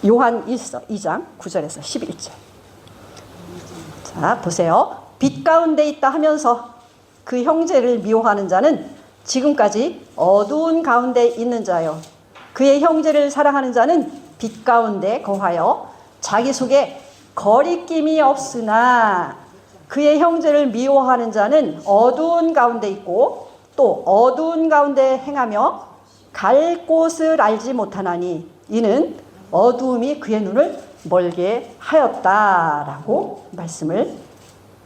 요한 2장 9절에서 11절. 자, 보세요. 빛 가운데 있다 하면서 그 형제를 미워하는 자는 지금까지 어두운 가운데 있는 자요. 그의 형제를 사랑하는 자는 빛 가운데 거하여 자기 속에 거리낌이 없으나 그의 형제를 미워하는 자는 어두운 가운데 있고 또 어두운 가운데 행하며 갈 곳을 알지 못하나니 이는 어두움이 그의 눈을 멀게 하였다라고 말씀을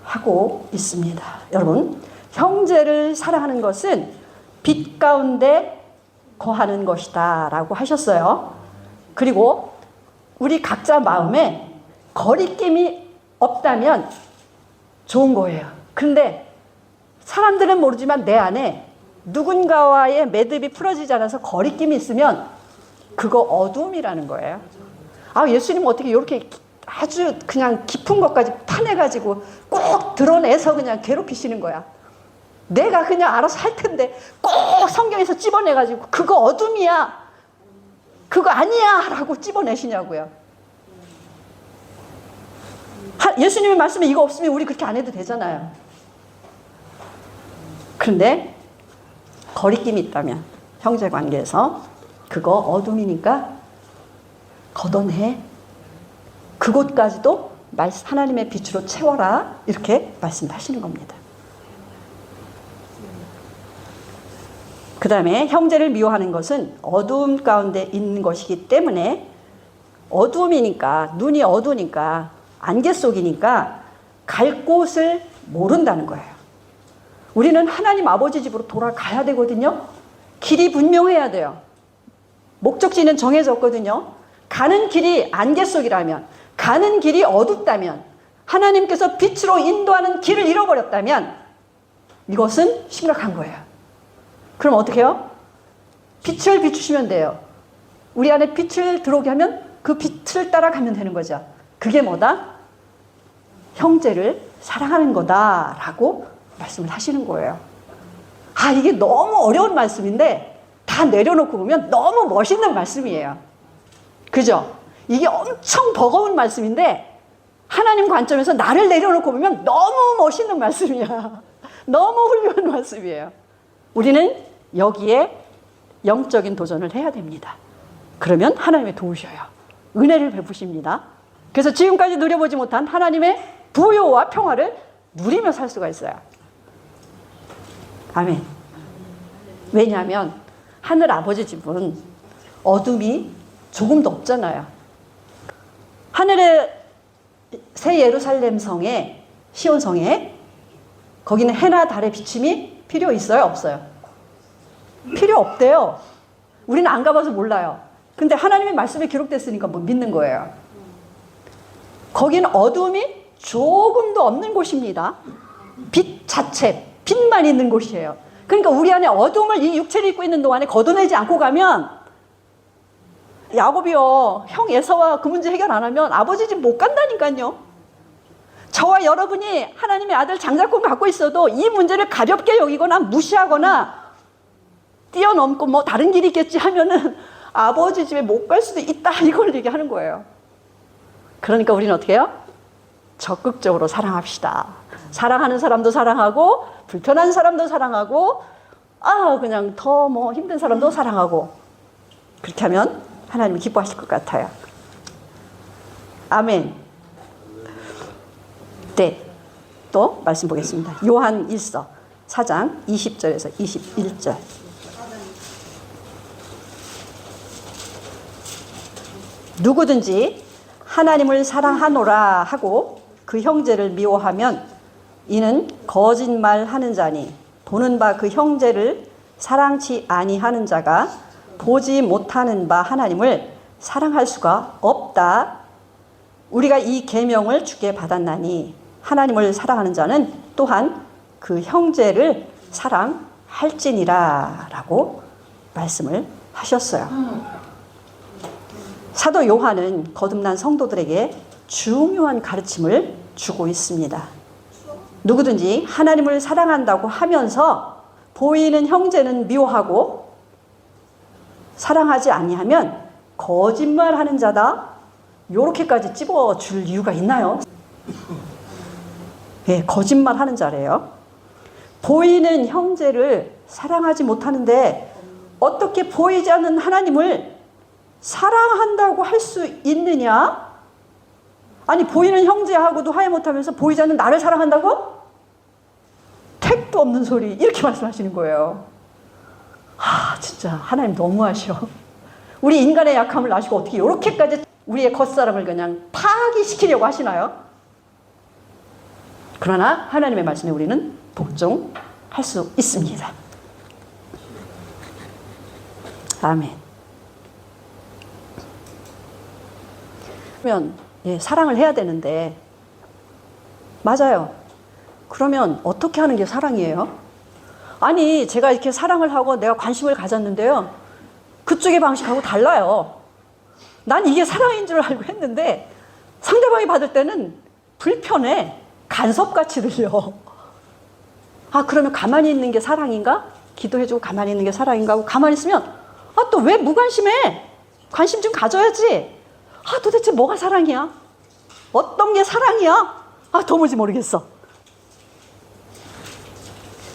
하고 있습니다. 여러분, 형제를 사랑하는 것은 빛 가운데 거하는 것이다 라고 하셨어요. 그리고 우리 각자 마음에 거리낌이 없다면 좋은 거예요. 그런데 사람들은 모르지만 내 안에 누군가와의 매듭이 풀어지지 않아서 거리낌이 있으면 그거 어두움이라는 거예요. 아, 예수님은 어떻게 이렇게 아주 그냥 깊은 것까지 파내가지고 꼭 드러내서 그냥 괴롭히시는 거야. 내가 그냥 알아서 할 텐데 꼭 성경에서 찝어내가지고 그거 어둠이야, 그거 아니야 라고 찝어내시냐고요. 예수님의 말씀에 이거 없으면 우리 그렇게 안 해도 되잖아요. 그런데 거리낌이 있다면 형제관계에서 그거 어둠이니까 걷어내, 그곳까지도 하나님의 빛으로 채워라, 이렇게 말씀하시는 겁니다. 그 다음에 형제를 미워하는 것은 어두움 가운데 있는 것이기 때문에, 어두움이니까, 눈이 어두우니까, 안개 속이니까 갈 곳을 모른다는 거예요. 우리는 하나님 아버지 집으로 돌아가야 되거든요. 길이 분명해야 돼요. 목적지는 정해졌거든요. 가는 길이 안개 속이라면, 가는 길이 어둡다면, 하나님께서 빛으로 인도하는 길을 잃어버렸다면 이것은 심각한 거예요. 그럼 어떻게 해요? 빛을 비추시면 돼요. 우리 안에 빛을 들어오게 하면 그 빛을 따라가면 되는 거죠. 그게 뭐다? 형제를 사랑하는 거다라고 말씀을 하시는 거예요. 아, 이게 너무 어려운 말씀인데 다 내려놓고 보면 너무 멋있는 말씀이에요. 그죠? 이게 엄청 버거운 말씀인데 하나님 관점에서 나를 내려놓고 보면 너무 멋있는 말씀이야. 너무 훌륭한 말씀이에요. 우리는 여기에 영적인 도전을 해야 됩니다. 그러면 하나님이 도우셔요. 은혜를 베푸십니다. 그래서 지금까지 누려보지 못한 하나님의 부요와 평화를 누리며 살 수가 있어요. 아멘. 왜냐하면 하늘 아버지 집은 어둠이 조금도 없잖아요. 하늘의 새 예루살렘 성에, 시온 성에, 거기는 해나 달의 비침이 필요 있어요, 없어요? 필요 없대요. 우리는 안 가봐서 몰라요. 근데 하나님의 말씀에 기록됐으니까 뭐 믿는 거예요. 거기는 어둠이 조금도 없는 곳입니다. 빛 자체, 빛만 있는 곳이에요. 그러니까 우리 안에 어둠을 이 육체를 입고 있는 동안에 걷어내지 않고 가면, 야곱이요, 형 에서와 그 문제 해결 안 하면 아버지 집 못 간다니까요. 저와 여러분이 하나님의 아들 장자권 갖고 있어도 이 문제를 가볍게 여기거나 무시하거나 뛰어넘고 뭐 다른 길이 있겠지 하면은 아버지 집에 못 갈 수도 있다, 이걸 얘기하는 거예요. 그러니까 우리는 어떻게 해요? 적극적으로 사랑합시다. 사랑하는 사람도 사랑하고, 불편한 사람도 사랑하고, 그냥 더 뭐 힘든 사람도 사랑하고, 그렇게 하면 하나님이 기뻐하실 것 같아요. 아멘. 네, 또 말씀 보겠습니다. 요한 1서 4장 20절에서 21절. 누구든지 하나님을 사랑하노라 하고 그 형제를 미워하면 이는 거짓말하는 자니, 보는 바 그 형제를 사랑치 아니하는 자가 보지 못하는 바 하나님을 사랑할 수가 없다. 우리가 이 계명을 주께 받았나니 하나님을 사랑하는 자는 또한 그 형제를 사랑할지니라 라고 말씀을 하셨어요. 사도 요한은 거듭난 성도들에게 중요한 가르침을 주고 있습니다. 누구든지 하나님을 사랑한다고 하면서 보이는 형제는 미워하고 사랑하지 아니하면 거짓말하는 자다 요렇게까지 찝어줄 이유가 있나요? 예, 거짓말 하는 자래요. 보이는 형제를 사랑하지 못하는데 어떻게 보이지 않는 하나님을 사랑한다고 할 수 있느냐? 아니, 보이는 형제하고도 화해 못하면서 보이지 않는 나를 사랑한다고? 택도 없는 소리, 이렇게 말씀하시는 거예요. 진짜 하나님 너무하셔. 우리 인간의 약함을 아시고 어떻게 이렇게까지 우리의 겉사람을 그냥 파기시키려고 하시나요? 그러나 하나님의 말씀에 우리는 복종할 수 있습니다. 아멘. 그러면 사랑을 해야 되는데, 맞아요. 그러면 어떻게 하는 게 사랑이에요? 아니, 제가 이렇게 사랑을 하고 내가 관심을 가졌는데요, 그쪽의 방식하고 달라요. 난 이게 사랑인 줄 알고 했는데 상대방이 받을 때는 불편해. 간섭같이 들려. 그러면 가만히 있는 게 사랑인가? 기도해주고 가만히 있는 게 사랑인가 하고 가만히 있으면 또 왜 무관심해? 관심 좀 가져야지. 도대체 뭐가 사랑이야? 어떤 게 사랑이야? 도무지 모르겠어.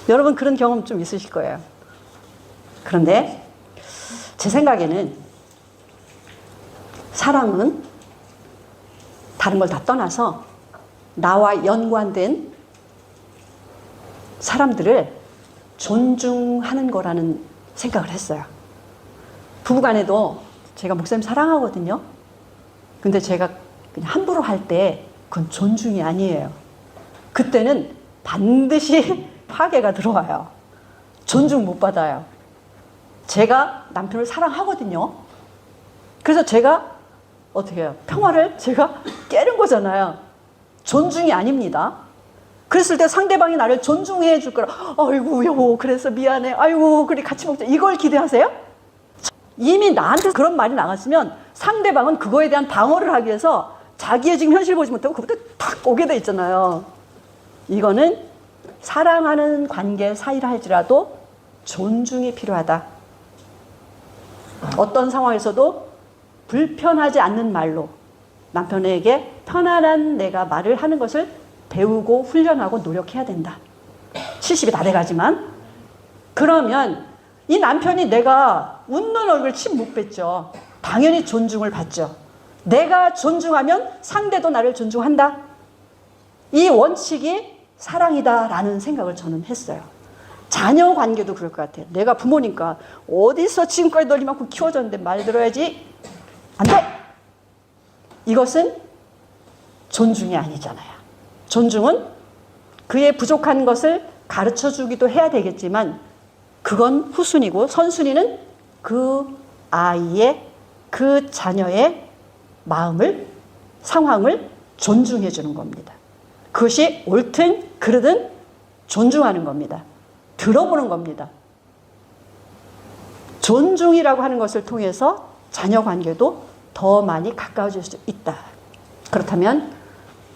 여러분 그런 경험 좀 있으실 거예요. 그런데 제 생각에는 사랑은 다른 걸 다 떠나서 나와 연관된 사람들을 존중하는 거라는 생각을 했어요. 부부간에도 제가 목사님 사랑하거든요. 근데 제가 그냥 함부로 할 때 그건 존중이 아니에요. 그때는 반드시 파괴가 들어와요. 존중 못 받아요. 제가 남편을 사랑하거든요. 그래서 제가 어떻게 해요? 평화를 제가 깨는 거잖아요. 존중이 아닙니다. 그랬을 때 상대방이 나를 존중해 줄 거라. 아이고 여보 그래서 미안해. 아이고 그래 같이 먹자. 이걸 기대하세요? 이미 나한테 그런 말이 나갔으면 상대방은 그거에 대한 방어를 하기 위해서 자기의 지금 현실을 보지 못하고 그부터 탁 오게 돼 있잖아요. 이거는 사랑하는 관계 사이라 할지라도 존중이 필요하다. 어떤 상황에서도 불편하지 않는 말로 남편에게 편안한 내가 말을 하는 것을 배우고 훈련하고 노력해야 된다. 70이 다 돼가지만. 그러면 이 남편이 내가 웃는 얼굴 침 못 뱉죠. 당연히 존중을 받죠. 내가 존중하면 상대도 나를 존중한다. 이 원칙이 사랑이다라는 생각을 저는 했어요. 자녀 관계도 그럴 것 같아요. 내가 부모니까 어디서 지금까지 널 이만큼 키워줬는데 말 들어야지. 안 돼! 이것은 존중이 아니잖아요. 존중은 그의 부족한 것을 가르쳐 주기도 해야 되겠지만 그건 후순위고 선순위는 그 아이의 그 자녀의 마음을 상황을 존중해 주는 겁니다. 그것이 옳든 그르든 존중하는 겁니다. 들어보는 겁니다. 존중이라고 하는 것을 통해서 자녀 관계도 더 많이 가까워질 수 있다. 그렇다면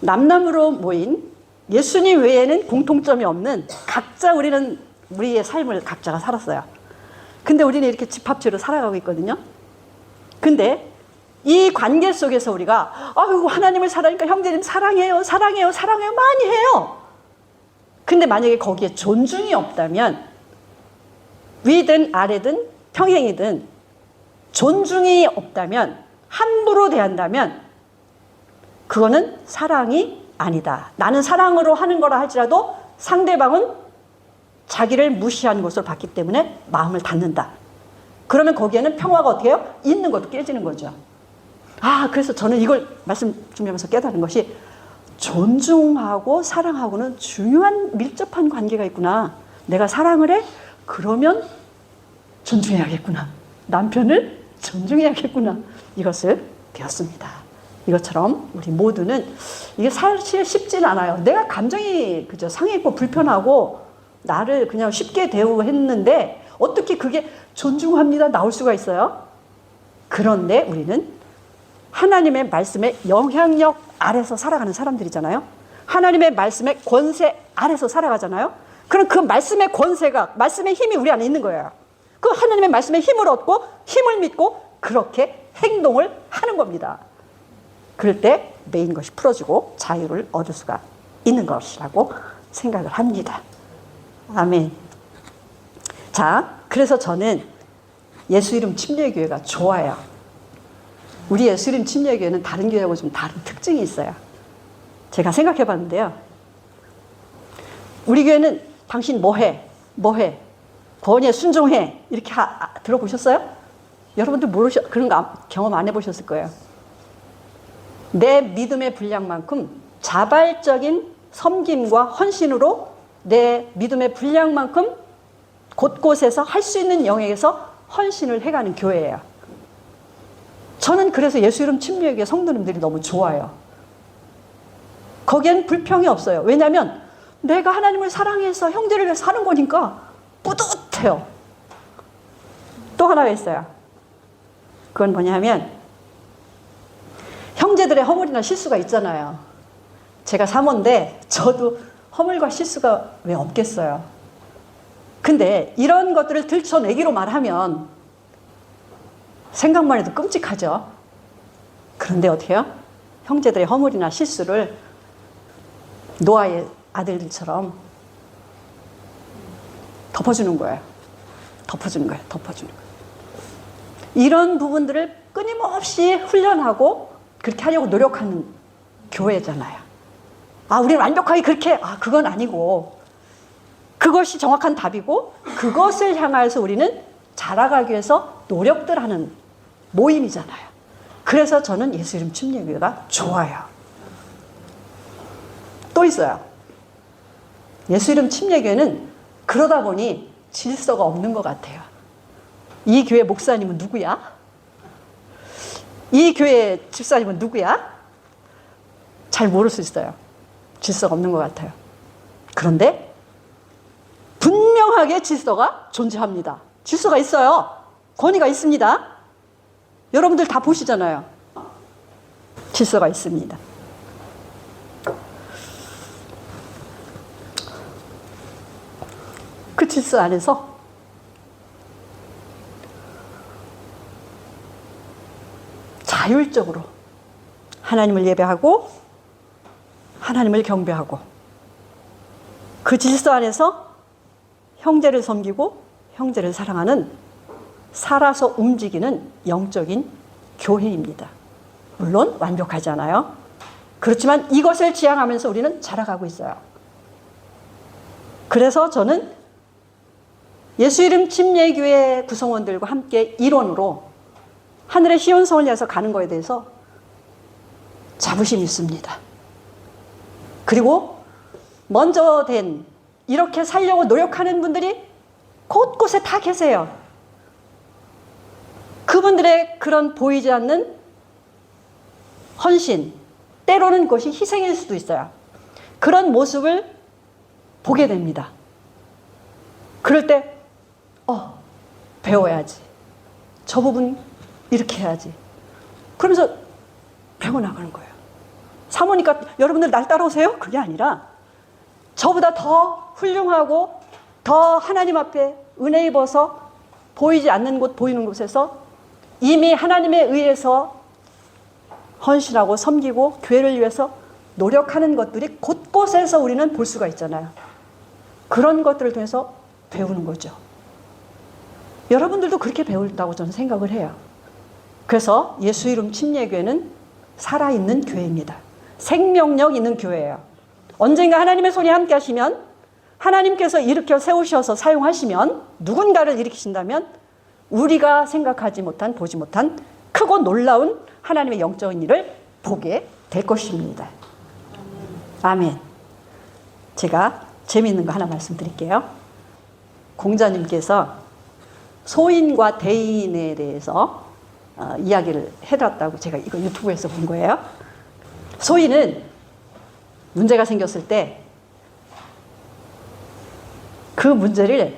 남남으로 모인 예수님 외에는 공통점이 없는 각자 우리는 우리의 삶을 각자가 살았어요. 근데 우리는 이렇게 집합체로 살아가고 있거든요. 근데 이 관계 속에서 우리가 아이고 하나님을 사랑하니까 형제님 사랑해요 사랑해요 사랑해요 많이 해요. 근데 만약에 거기에 존중이 없다면 위든 아래든 평행이든 존중이 없다면 함부로 대한다면 그거는 사랑이 아니다. 나는 사랑으로 하는 거라 할지라도 상대방은 자기를 무시한 것으로 봤기 때문에 마음을 닫는다. 그러면 거기에는 평화가 어떻게 해요? 있는 것도 깨지는 거죠. 그래서 저는 이걸 말씀 준비하면서 깨달은 것이 존중하고 사랑하고는 중요한 밀접한 관계가 있구나. 내가 사랑을 해? 그러면 존중해야겠구나. 남편을 존중해야겠구나. 이것을 배웠습니다. 이것처럼 우리 모두는 이게 사실 쉽진 않아요. 내가 감정이 그저 상했고 불편하고 나를 그냥 쉽게 대우했는데 어떻게 그게 존중합니다 나올 수가 있어요? 그런데 우리는 하나님의 말씀의 영향력 아래서 살아가는 사람들이잖아요. 하나님의 말씀의 권세 아래서 살아가잖아요. 그럼 그 말씀의 권세가 말씀의 힘이 우리 안에 있는 거예요. 그 하나님의 말씀의 힘을 얻고 힘을 믿고 그렇게 행동을 하는 겁니다. 그럴 때 매인 것이 풀어지고 자유를 얻을 수가 있는 것이라고 생각을 합니다. 아멘. 자, 그래서 저는 예수 이름 침례교회가 좋아요. 우리 예수 이름 침례교회는 다른 교회하고 좀 다른 특징이 있어요. 제가 생각해 봤는데요. 우리 교회는 당신 뭐해? 뭐해? 권위에 순종해. 이렇게 들어보셨어요? 여러분들 그런 거 경험 안 해보셨을 거예요. 내 믿음의 분량만큼 자발적인 섬김과 헌신으로 내 믿음의 분량만큼 곳곳에서 할 수 있는 영역에서 헌신을 해가는 교회예요. 저는 그래서 예수 이름 침례교회 성도님들이 너무 좋아요. 거기엔 불평이 없어요. 왜냐하면 내가 하나님을 사랑해서 형제를 위해서 사는 거니까 뿌듯해요. 또 하나가 있어요. 그건 뭐냐면 형제들의 허물이나 실수가 있잖아요. 제가 사모인데 저도 허물과 실수가 왜 없겠어요. 근데 이런 것들을 들춰내기로 말하면 생각만 해도 끔찍하죠. 그런데 어떻게 해요? 형제들의 허물이나 실수를 노아의 아들들처럼 덮어주는 거예요. 덮어주는 거예요. 덮어주는 거예요. 이런 부분들을 끊임없이 훈련하고 그렇게 하려고 노력하는 교회잖아요. 우리는 완벽하게 그렇게, 그건 아니고, 그것이 정확한 답이고, 그것을 향하여서 우리는 자라가기 위해서 노력들 하는 모임이잖아요. 그래서 저는 예수 이름 침례교회가 좋아요. 또 있어요. 예수 이름 침례교회는 그러다 보니 질서가 없는 것 같아요. 이 교회 목사님은 누구야? 이 교회 집사님은 누구야? 잘 모를 수 있어요. 질서가 없는 것 같아요. 그런데 분명하게 질서가 존재합니다. 질서가 있어요. 권위가 있습니다. 여러분들 다 보시잖아요. 질서가 있습니다. 그 질서 안에서 자율적으로 하나님을 예배하고 하나님을 경배하고 그 질서 안에서 형제를 섬기고 형제를 사랑하는 살아서 움직이는 영적인 교회입니다. 물론 완벽하지 않아요. 그렇지만 이것을 지향하면서 우리는 자라가고 있어요. 그래서 저는 예수 이름 침례교회 구성원들과 함께 일원으로 하늘의 시온성을 향해서 가는 것에 대해서 자부심이 있습니다. 그리고 먼저 된 이렇게 살려고 노력하는 분들이 곳곳에 다 계세요. 그분들의 그런 보이지 않는 헌신, 때로는 그것이 희생일 수도 있어요. 그런 모습을 보게 됩니다. 그럴 때 배워야지. 저 부분 이렇게 해야지. 그러면서 배워나가는 거예요. 사모니까 여러분들 날 따라오세요? 그게 아니라 저보다 더 훌륭하고 더 하나님 앞에 은혜 입어서 보이지 않는 곳, 보이는 곳에서 이미 하나님에 의해서 헌신하고 섬기고 교회를 위해서 노력하는 것들이 곳곳에서 우리는 볼 수가 있잖아요. 그런 것들을 통해서 배우는 거죠. 여러분들도 그렇게 배운다고 저는 생각을 해요. 그래서 예수 이름 침례교회는 살아있는 교회입니다. 생명력 있는 교회예요. 언젠가 하나님의 손이 함께 하시면 하나님께서 일으켜 세우셔서 사용하시면 누군가를 일으키신다면 우리가 생각하지 못한 보지 못한 크고 놀라운 하나님의 영적인 일을 보게 될 것입니다. 아멘. 제가 재미있는 거 하나 말씀드릴게요. 공자님께서 소인과 대인에 대해서 이야기를 해놨다고 제가 이거 유튜브에서 본 거예요. 소인은 문제가 생겼을 때 그 문제를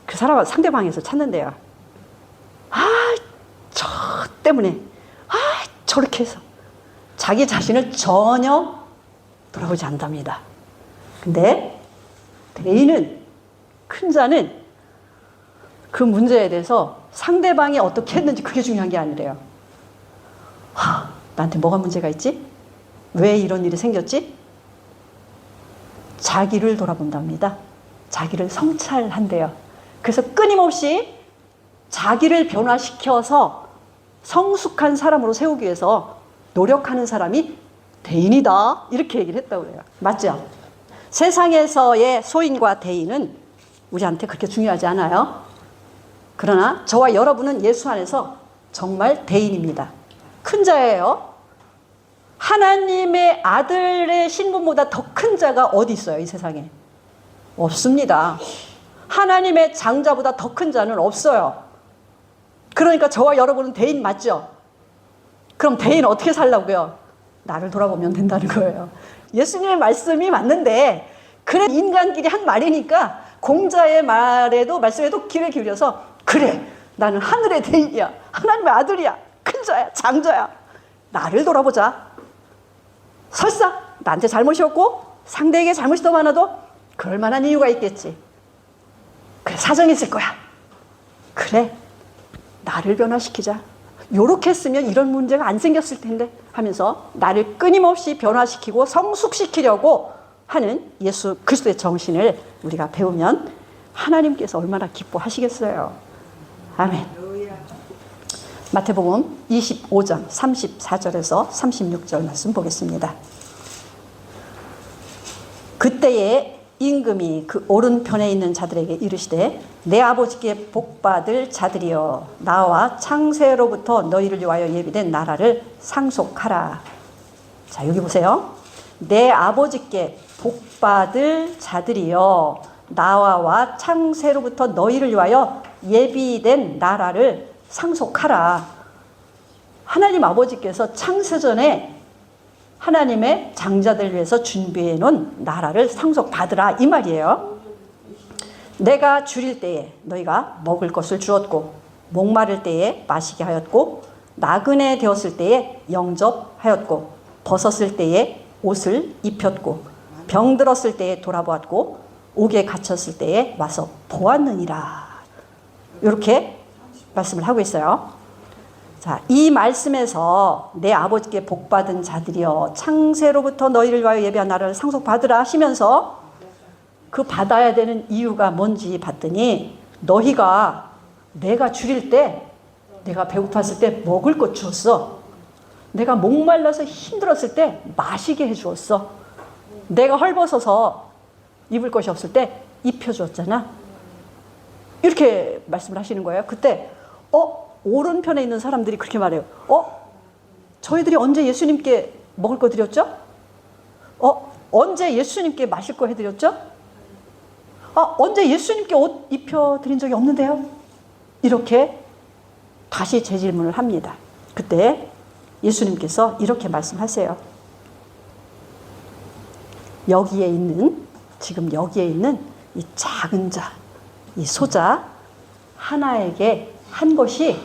그 사람 상대방에서 찾는데요. 저 때문에 저렇게 해서 자기 자신을 전혀 돌아보지 않답니다. 근데 대인은 큰 자는 그 문제에 대해서 상대방이 어떻게 했는지 그게 중요한 게 아니래요. 나한테 뭐가 문제가 있지? 왜 이런 일이 생겼지? 자기를 돌아본답니다. 자기를 성찰한대요. 그래서 끊임없이 자기를 변화시켜서 성숙한 사람으로 세우기 위해서 노력하는 사람이 대인이다. 이렇게 얘기를 했다고 그래요. 맞죠? 세상에서의 소인과 대인은 우리한테 그렇게 중요하지 않아요. 그러나 저와 여러분은 예수 안에서 정말 대인입니다. 큰 자예요. 하나님의 아들의 신분보다 더 큰 자가 어디 있어요, 이 세상에? 없습니다. 하나님의 장자보다 더 큰 자는 없어요. 그러니까 저와 여러분은 대인 맞죠? 그럼 대인 어떻게 살라고요? 나를 돌아보면 된다는 거예요. 예수님의 말씀이 맞는데 그래 인간끼리 한 말이니까 공자의 말씀에도 귀를 기울여서 그래 나는 하늘의 대인이야. 하나님의 아들이야. 큰 자야. 장자야. 나를 돌아보자. 설사 나한테 잘못이 없고 상대에게 잘못이 더 많아도 그럴 만한 이유가 있겠지. 그래 사정이 있을 거야. 그래 나를 변화시키자. 요렇게 했으면 이런 문제가 안 생겼을 텐데 하면서 나를 끊임없이 변화시키고 성숙시키려고 하는 예수 그리스도의 정신을 우리가 배우면 하나님께서 얼마나 기뻐하시겠어요. 아멘. 마태복음 25장 34절에서 36절 말씀 보겠습니다. 그때에 임금이 그 오른편에 있는 자들에게 이르시되 내 아버지께 복받을 자들이여 나와 창세로부터 너희를 위하여 예비된 나라를 상속하라. 자 여기 보세요. 내 아버지께 복받을 자들이여 나와 창세로부터 너희를 위하여 예비된 나라를 상속하라. 하나님 아버지께서 창세전에 하나님의 장자들 위해서 준비해 놓은 나라를 상속받으라 이 말이에요. 내가 줄일 때에 너희가 먹을 것을 주었고 목마를 때에 마시게 하였고 나그네 되었을 때에 영접하였고 벗었을 때에 옷을 입혔고 병들었을 때에 돌아보았고 옥에 갇혔을 때에 와서 보았느니라. 이렇게 말씀을 하고 있어요. 자, 이 말씀에서 내 아버지께 복받은 자들이여 창세로부터 너희를 위하여 예비한 나라를 상속받으라 하시면서 그 받아야 되는 이유가 뭔지 봤더니 너희가 내가 줄일 때 내가 배고팠을 때 먹을 것 주었어. 내가 목말라서 힘들었을 때 마시게 해주었어. 내가 헐벗어서 입을 것이 없을 때 입혀주었잖아. 이렇게 말씀을 하시는 거예요. 그때 오른편에 있는 사람들이 그렇게 말해요. 저희들이 언제 예수님께 먹을 거 드렸죠? 언제 예수님께 마실 거 해드렸죠? 언제 예수님께 옷 입혀드린 적이 없는데요? 이렇게 다시 재질문을 합니다. 그때 예수님께서 이렇게 말씀하세요. 지금 여기에 있는 이 작은 자, 이 소자 하나에게 한 것이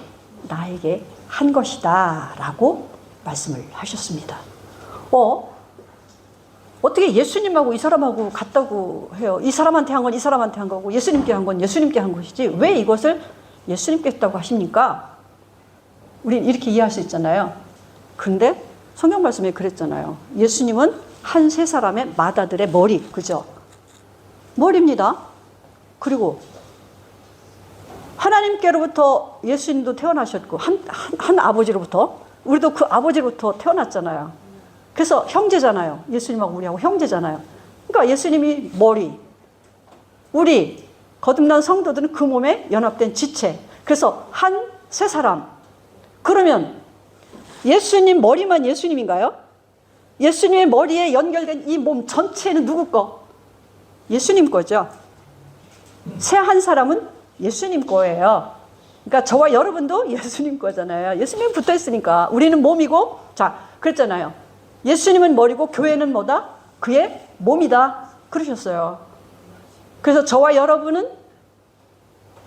나에게 한 것이다 라고 말씀을 하셨습니다. 어떻게 예수님하고 이 사람하고 같다고 해요? 이 사람한테 한 건 이 사람한테 한 거고 예수님께 한 건 예수님께 한 것이지 왜 이것을 예수님께 했다고 하십니까? 우린 이렇게 이해할 수 있잖아요. 그런데 성경 말씀에 그랬잖아요. 예수님은 한 세 사람의 맏아들의 머리, 그죠? 머리입니다. 그리고 하나님께로부터 예수님도 태어나셨고 한 아버지로부터 우리도 그 아버지로부터 태어났잖아요. 그래서 형제잖아요. 예수님하고 우리하고 형제잖아요. 그러니까 예수님이 머리, 우리 거듭난 성도들은 그 몸에 연합된 지체. 그래서 한 세 사람. 그러면 예수님 머리만 예수님인가요? 예수님의 머리에 연결된 이 몸 전체는 누구 거? 예수님 거죠. 새 한 사람은 예수님 거예요. 그러니까 저와 여러분도 예수님 거잖아요. 예수님 붙어 있으니까 우리는 몸이고, 자, 그랬잖아요. 예수님은 머리고 교회는 뭐다? 그의 몸이다. 그러셨어요. 그래서 저와 여러분은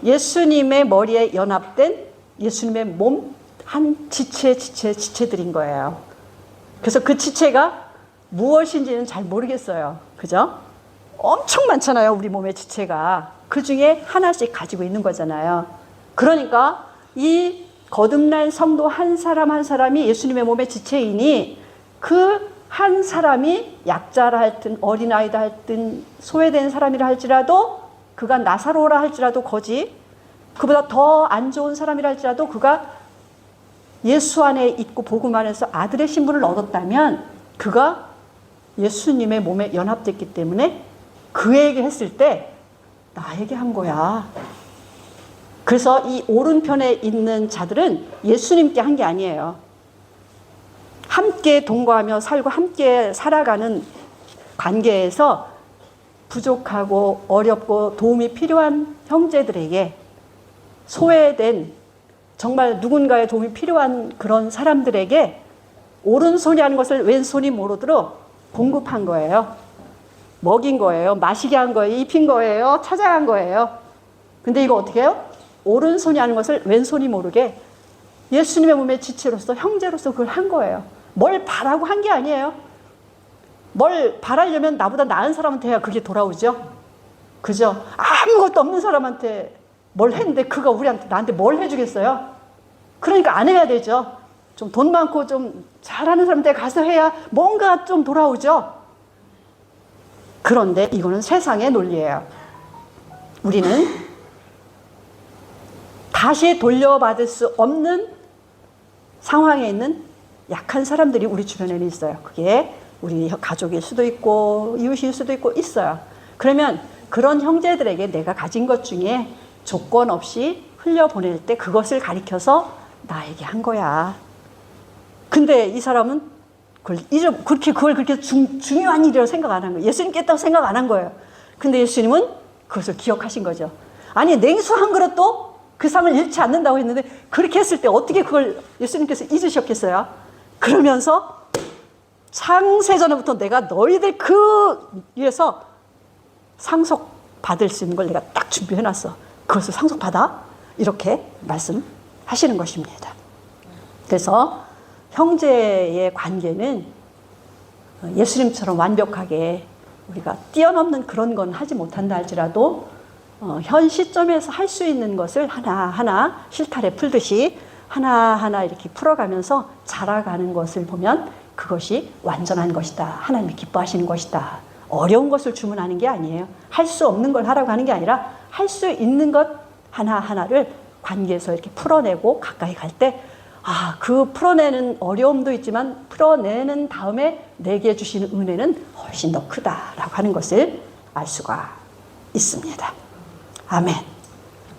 예수님의 머리에 연합된 예수님의 몸 한 지체들인 거예요. 그래서 그 지체가 무엇인지는 잘 모르겠어요. 그죠? 엄청 많잖아요. 우리 몸의 지체가. 그 중에 하나씩 가지고 있는 거잖아요. 그러니까 이 거듭난 성도 한 사람 한 사람이 예수님의 몸의 지체이니 그 한 사람이 약자라 할든 어린아이다 할든 소외된 사람이라 할지라도 그가 나사로라 할지라도 거지 그보다 더 안 좋은 사람이라 할지라도 그가 예수 안에 있고 복음 안에서 아들의 신분을 얻었다면 그가 예수님의 몸에 연합됐기 때문에 그에게 했을 때 나에게 한 거야. 그래서 이 오른편에 있는 자들은 예수님께 한 게 아니에요. 함께 동거하며 살고 함께 살아가는 관계에서 부족하고 어렵고 도움이 필요한 형제들에게 소외된 정말 누군가의 도움이 필요한 그런 사람들에게 오른손이 하는 것을 왼손이 모르도록 공급한 거예요. 먹인 거예요. 마시게 한 거예요. 입힌 거예요. 찾아간 거예요. 근데 이거 어떻게 해요? 오른손이 하는 것을 왼손이 모르게 예수님의 몸의 지체로서 형제로서 그걸 한 거예요. 뭘 바라고 한 게 아니에요. 뭘 바라려면 나보다 나은 사람한테 해야 그게 돌아오죠. 그죠? 아무것도 없는 사람한테 뭘 했는데 그가 나한테 뭘 해주겠어요? 그러니까 안 해야 되죠. 좀 돈 많고 좀 잘하는 사람한테 가서 해야 뭔가 좀 돌아오죠. 그런데 이거는 세상의 논리예요. 우리는 다시 돌려받을 수 없는 상황에 있는 약한 사람들이 우리 주변에는 있어요. 그게 우리 가족일 수도 있고 이웃일 수도 있고 있어요. 그러면 그런 형제들에게 내가 가진 것 중에 조건 없이 흘려보낼 때 그것을 가리켜서 나에게 한 거야. 근데 이 사람은 그걸 그렇게 중요한 일이라고 생각 안 한 거예요. 예수님께 했다고 생각 안 한 거예요. 근데 예수님은 그것을 기억하신 거죠. 아니 냉수 한 그릇도 그 상을 잃지 않는다고 했는데 그렇게 했을 때 어떻게 그걸 예수님께서 잊으셨겠어요? 그러면서 창세전부터 내가 너희들 그 위해서 상속 받을 수 있는 걸 내가 딱 준비해놨어. 그것을 상속받아? 이렇게 말씀하시는 것입니다. 그래서 형제의 관계는 예수님처럼 완벽하게 우리가 뛰어넘는 그런 건 하지 못한다 할지라도 현 시점에서 할 수 있는 것을 하나하나 실타래 풀듯이 하나하나 이렇게 풀어가면서 자라가는 것을 보면 그것이 완전한 것이다. 하나님이 기뻐하시는 것이다. 어려운 것을 주문하는 게 아니에요. 할 수 없는 걸 하라고 하는 게 아니라 할 수 있는 것 하나하나를 관계에서 이렇게 풀어내고 가까이 갈 때 그 풀어내는 어려움도 있지만 풀어내는 다음에 내게 주시는 은혜는 훨씬 더 크다라고 하는 것을 알 수가 있습니다. 아멘.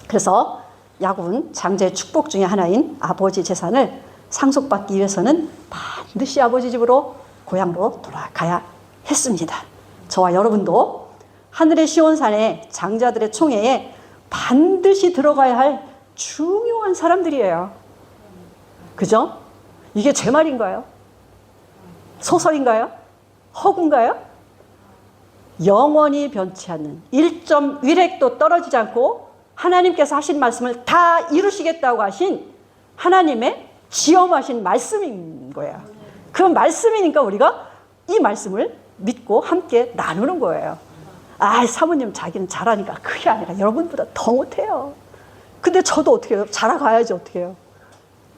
그래서 야곱은 장자의 축복 중에 하나인 아버지 재산을 상속받기 위해서는 반드시 아버지 집으로 고향으로 돌아가야 했습니다. 저와 여러분도 하늘의 시온산에 장자들의 총회에 반드시 들어가야 할 중요한 사람들이에요. 그죠? 이게 제 말인가요? 소설인가요? 허구인가요? 영원히 변치 않는 1.1획도 떨어지지 않고 하나님께서 하신 말씀을 다 이루시겠다고 하신 하나님의 지엄하신 말씀인 거예요. 그 말씀이니까 우리가 이 말씀을 믿고 함께 나누는 거예요. 사모님 자기는 잘하니까. 그게 아니라 여러분보다 더 못해요. 근데 저도 어떻게 해요? 잘해가야지 어떻게 해요?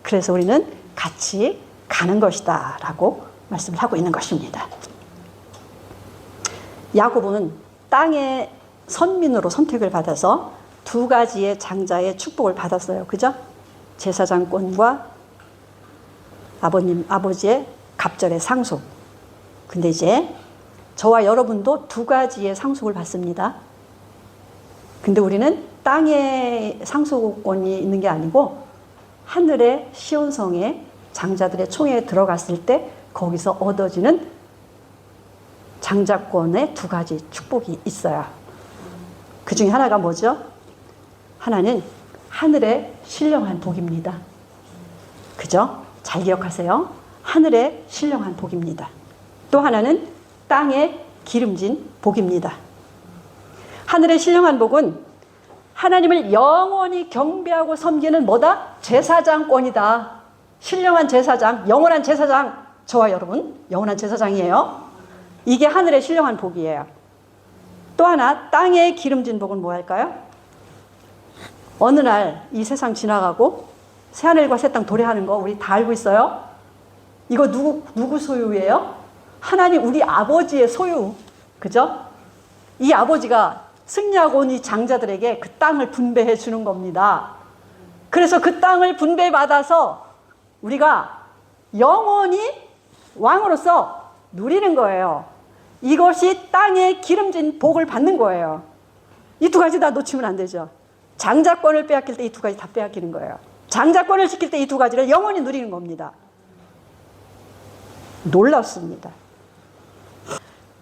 그래서 우리는 같이 가는 것이다 라고 말씀을 하고 있는 것입니다. 야곱은 땅의 선민으로 선택을 받아서 두 가지의 장자의 축복을 받았어요. 그죠? 제사장권과 아버지의 갑절의 상속. 근데 이제 저와 여러분도 두 가지의 상속을 받습니다. 근데 우리는 땅의 상속권이 있는 게 아니고 하늘의 시온성에 장자들의 총회에 들어갔을 때 거기서 얻어지는 장자권의 두 가지 축복이 있어요. 그 중에 하나가 뭐죠? 하나는 하늘의 신령한 복입니다. 그죠? 잘 기억하세요. 하늘의 신령한 복입니다. 또 하나는 땅에 기름진 복입니다. 하늘의 신령한 복은 하나님을 영원히 경배하고 섬기는 뭐다? 제사장권이다. 신령한 제사장, 영원한 제사장. 저와 여러분 영원한 제사장이에요. 이게 하늘의 신령한 복이에요. 또 하나 땅의 기름진 복은 뭐 할까요? 어느 날 이 세상 지나가고 새하늘과 새 땅 도래하는 거 우리 다 알고 있어요? 이거 누구 소유예요? 하나님 우리 아버지의 소유. 그죠? 이 아버지가 승리하고 온 이 장자들에게 그 땅을 분배해 주는 겁니다. 그래서 그 땅을 분배받아서 우리가 영원히 왕으로서 누리는 거예요. 이것이 땅에 기름진 복을 받는 거예요. 이 두 가지 다 놓치면 안 되죠. 장자권을 빼앗길 때 이 두 가지 다 빼앗기는 거예요. 장자권을 지킬 때 이 두 가지를 영원히 누리는 겁니다. 놀랍습니다.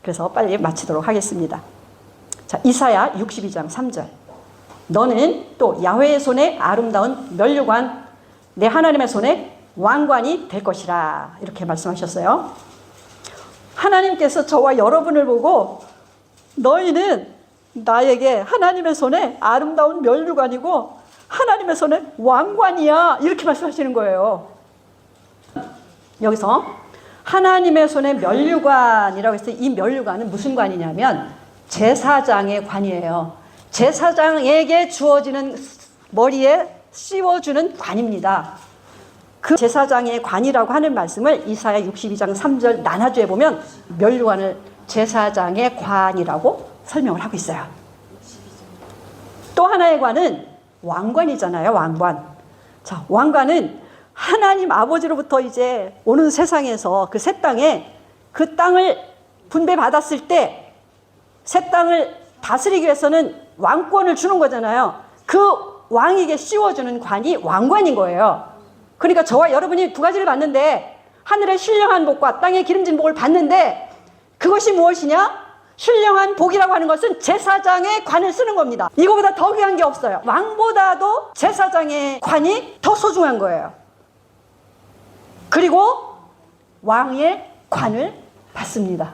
그래서 빨리 마치도록 하겠습니다. 자, 이사야 62장 3절. 너는 또 야훼의 손에 아름다운 면류관, 내 하나님의 손에 왕관이 될 것이라. 이렇게 말씀하셨어요. 하나님께서 저와 여러분을 보고 너희는 나에게 하나님의 손에 아름다운 면류관이고 하나님의 손에 왕관이야. 이렇게 말씀하시는 거예요. 여기서 하나님의 손에 면류관이라고 해서 이 면류관은 무슨 관이냐면 제사장의 관이에요. 제사장에게 주어지는 머리에 씌워주는 관입니다. 그 제사장의 관이라고 하는 말씀을 이사야 62장 3절 나눠주에 보면 면류관을 제사장의 관이라고 설명을 하고 있어요. 또 하나의 관은 왕관이잖아요. 왕관. 자, 왕관은 하나님 아버지로부터 이제 오는 세상에서 그 새 땅에 그 땅을 분배받았을 때 새 땅을 다스리기 위해서는 왕권을 주는 거잖아요. 그 왕에게 씌워주는 관이 왕관인 거예요. 그러니까 저와 여러분이 두 가지를 받는데 하늘의 신령한 복과 땅의 기름진 복을 받는데 그것이 무엇이냐? 신령한 복이라고 하는 것은 제사장의 관을 쓰는 겁니다. 이거보다 더 귀한 게 없어요. 왕보다도 제사장의 관이 더 소중한 거예요. 그리고 왕의 관을 받습니다.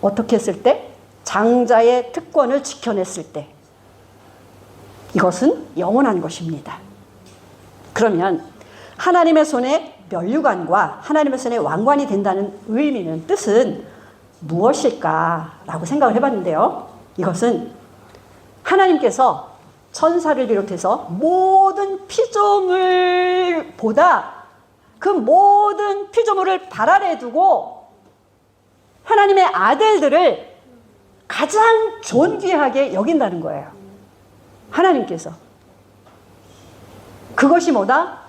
어떻게 했을 때? 장자의 특권을 지켜냈을 때. 이것은 영원한 것입니다. 그러면 하나님의 손에 면류관과 하나님의 손에 왕관이 된다는 의미는, 뜻은 무엇일까라고 생각을 해봤는데요. 이것은 하나님께서 천사를 비롯해서 모든 피조물보다 그 모든 피조물을 발 아래 두고 하나님의 아들들을 가장 존귀하게 여긴다는 거예요. 하나님께서. 그것이 뭐다?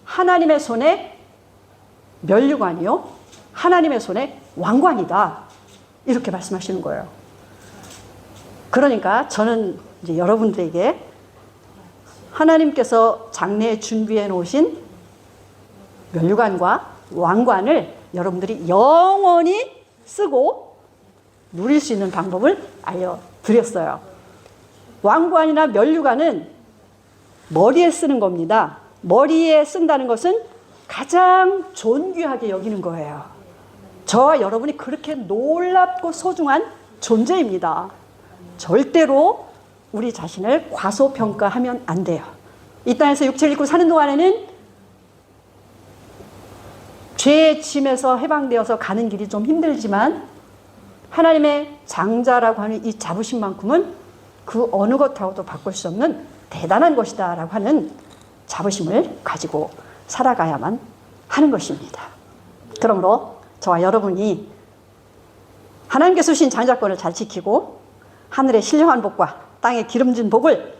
하나님의 손에 면류관이요, 하나님의 손에 왕관이다. 이렇게 말씀하시는 거예요. 그러니까 저는 이제 여러분들에게 하나님께서 장래에 준비해 놓으신 면류관과 왕관을 여러분들이 영원히 쓰고 누릴 수 있는 방법을 알려드렸어요. 왕관이나 면류관은 머리에 쓰는 겁니다. 머리에 쓴다는 것은 가장 존귀하게 여기는 거예요. 저와 여러분이 그렇게 놀랍고 소중한 존재입니다. 절대로 우리 자신을 과소평가하면 안 돼요. 이 땅에서 육체를 입고 사는 동안에는 죄의 짐에서 해방되어서 가는 길이 좀 힘들지만 하나님의 장자라고 하는 이 자부심만큼은 그 어느 것하고도 바꿀 수 없는 대단한 것이다 라고 하는 자부심을 가지고 살아가야만 하는 것입니다. 그러므로 저와 여러분이 하나님께서 주신 장자권을 잘 지키고 하늘의 신령한 복과 땅의 기름진 복을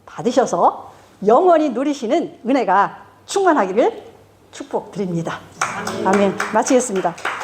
받으셔서 영원히 누리시는 은혜가 충만하기를 축복드립니다. 아멘. 마치겠습니다.